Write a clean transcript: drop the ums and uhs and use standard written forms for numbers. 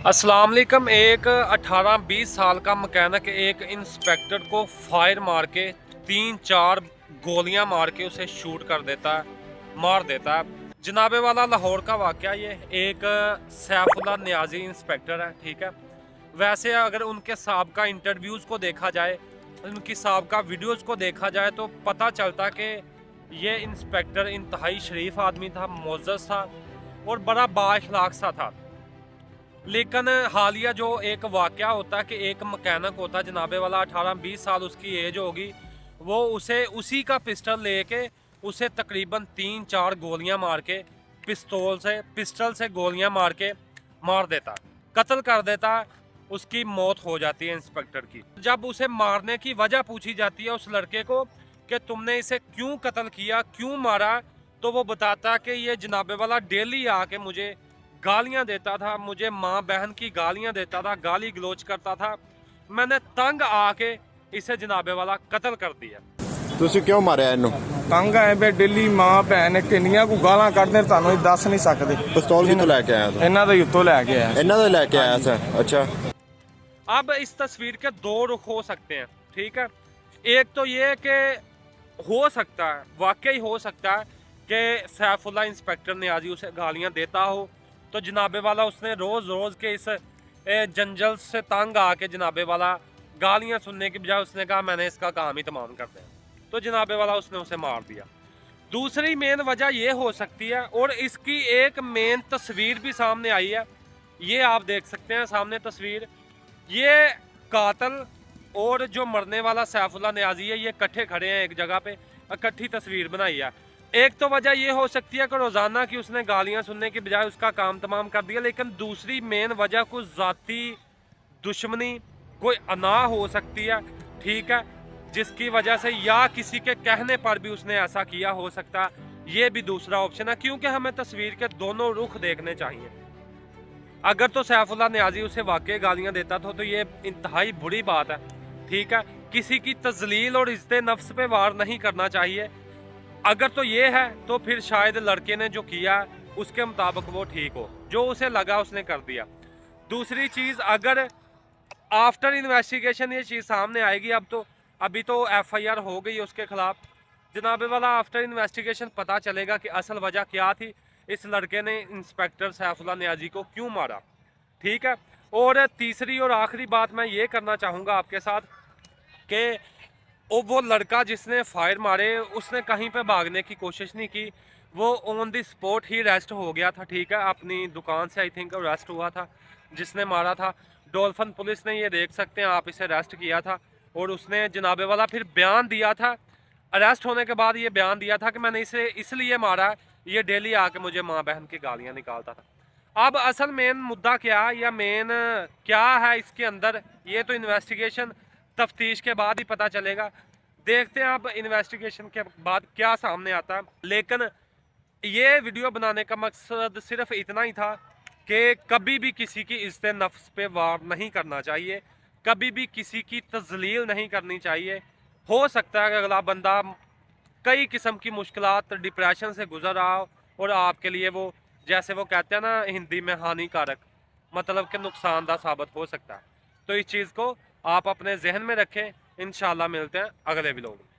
अस्सलाम वालेकुम। एक 18-20 साल का मकैनिक एक इंस्पेक्टर को फायर मार के 3-4 गोलियां मार के उसे शूट कर देता है, मार देता है। जनाबे वाला लाहौर का वाक़या ये एक सैफुल्लाह नियाज़ी इंस्पेक्टर है, ठीक है। वैसे अगर उनके साबका इंटरव्यूज़ को देखा जाए, उनकी साबका वीडियोज़ को देखा जाए तो पता चलता कि ये इंस्पेक्टर इंतहाई शरीफ आदमी था, मुअज़्ज़ज़ था और बड़ा बाअखलाक सा था। लेकिन हालिया जो एक वाक़या होता है कि एक मकैनिक होता है जनाबे वाला, 18-20 साल उसकी एज होगी, वो उसे उसी का पिस्टल लेके उसे तकरीबन 3-4 गोलियां मार के पिस्टल से गोलियां मार के मार देता, कत्ल कर देता। उसकी मौत हो जाती है इंस्पेक्टर की। जब उसे मारने की वजह पूछी जाती है उस लड़के को कि तुमने इसे क्यों कत्ल किया, क्यों मारा, तो वो बताता कि ये जनाबे वाला डेली आके मुझे गालियां देता था, मुझे माँ बहन की गालियां देता था, गाली गलोच करता था। मैंने तंग आके इसे जनाबे वाला कत्ल कर दिया। ਤੁਸੀਂ ਕਿਉਂ ਮਾਰਿਆ ਇਹਨੂੰ? ਤੰਗ ਆਏ ਬੇ ਦਿੱਲੀ ਮਾਂ ਭੈਣ ਕਿੰਨੀਆਂ ਕੋ ਗਾਲਾਂ ਕੱਢਦੇ ਤੁਹਾਨੂੰ ਇਹ ਦੱਸ ਨਹੀਂ ਸਕਦੇ। ਪਿਸਤੌਲ ਕਿੱਥੋਂ ਲੈ ਕੇ ਆਇਆ ਤੂੰ? ਇਹਨਾਂ ਦੇ ਉੱਤੋਂ ਲੈ ਕੇ ਆਇਆ। ਇਹਨਾਂ ਦਾ ਲੈ ਕੇ ਆਇਆ ਸੀ? अच्छा। अब इस तस्वीर के दो रुख हो सकते हैं, ठीक है। एक तो ये कि हो सकता है, वाकई हो सकता है कि सैफुल्लाह इंस्पेक्टर नियाज़ी उसे गालियां देता हो, तो जनाबे वाला उसने रोज़ के इस जंजल से तंग आके जनाबे वाला गालियां सुनने की बजाय उसने कहा मैंने इसका काम ही तमाम कर दिया, तो जनाबे वाला उसने उसे मार दिया। दूसरी मेन वजह यह हो सकती है, और इसकी एक मेन तस्वीर भी सामने आई है, ये आप देख सकते हैं सामने तस्वीर। ये कातल और जो मरने वाला सैफुल्लाह नियाज़ी है, ये इकट्ठे खड़े हैं एक जगह पे, इकट्ठी तस्वीर बनाई है। एक तो वजह ये हो सकती है कि रोज़ाना की उसने गालियां सुनने की बजाय उसका काम तमाम कर दिया, लेकिन दूसरी मेन वजह कुछ ज़ाती दुश्मनी, कोई अना हो सकती है, ठीक है, जिसकी वजह से या किसी के कहने पर भी उसने ऐसा किया हो सकता है। ये भी दूसरा ऑप्शन है, क्योंकि हमें तस्वीर के दोनों रुख देखने चाहिए। अगर तो सैफुल्लाह नियाज़ी उसे वाकई गालियां देता था तो ये इंतहाई बुरी बात है, ठीक है। किसी की तजलील और इज्जत नफ्स पे वार नहीं करना चाहिए। अगर तो ये है तो फिर शायद लड़के ने जो किया उसके मुताबिक वो ठीक हो, जो उसे लगा उसने कर दिया। दूसरी चीज़, अगर आफ्टर इन्वेस्टिगेशन ये चीज़ सामने आएगी, अभी तो FIR हो गई उसके खिलाफ, जनाबे वाला आफ्टर इन्वेस्टिगेशन पता चलेगा कि असल वजह क्या थी, इस लड़के ने इंस्पेक्टर सैफुल्लाह नियाज़ी को क्यों मारा, ठीक है। और तीसरी और आखिरी बात मैं ये करना चाहूँगा आपके साथ कि वो लड़का जिसने फायर मारे उसने कहीं पे भागने की कोशिश नहीं की, वो on the spot he arrest हो गया था, ठीक है। अपनी दुकान से आई थिंक अरेस्ट हुआ था जिसने मारा था। डॉल्फिन पुलिस ने, ये देख सकते हैं आप, इसे अरेस्ट किया था और उसने जनाबे वाला फिर बयान दिया था। अरेस्ट होने के बाद ये बयान दिया था कि मैंने इसे इसलिए मारा, ये डेली आके मुझे माँ बहन की गालियाँ निकालता था। अब असल मेन मुद्दा क्या या मेन क्या है इसके अंदर, ये तो इन्वेस्टिगेशन तफ्तीश के बाद ही पता चलेगा। देखते हैं अब इन्वेस्टिगेशन के बाद क्या सामने आता है। लेकिन ये वीडियो बनाने का मकसद सिर्फ इतना ही था कि कभी भी किसी की इज्जत नफ्स पे वार नहीं करना चाहिए, कभी भी किसी की तजलील नहीं करनी चाहिए। हो सकता है कि अगला बंदा कई किस्म की मुश्किलात, डिप्रेशन से गुजर रहा हो और आपके लिए वो, जैसे वो कहते हैं ना हिंदी में, हानिकारक, मतलब कि नुकसानदा साबित हो सकता है। तो इस चीज़ को आप अपने जहन में रखें। इंशाल्लाह मिलते हैं अगले व्लॉग में।